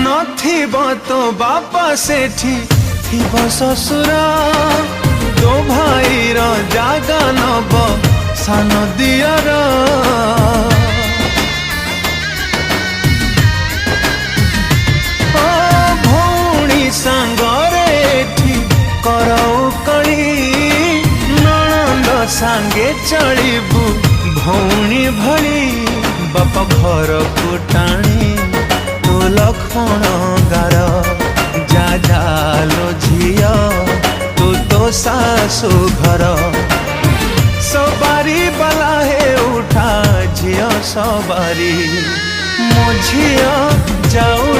नथिब तो बापा सेठी थिब ससुर तो भाई रो जागा नब सान दियर भौणी सांगरे एठी करौ कली नणंद सांगे चलिबू भौणी भली बापा घर को टाणी तो लखण गार जा जालो झिया तो सासु घर सवारी बला है उठा झिया सवारी मो झिया जाऊ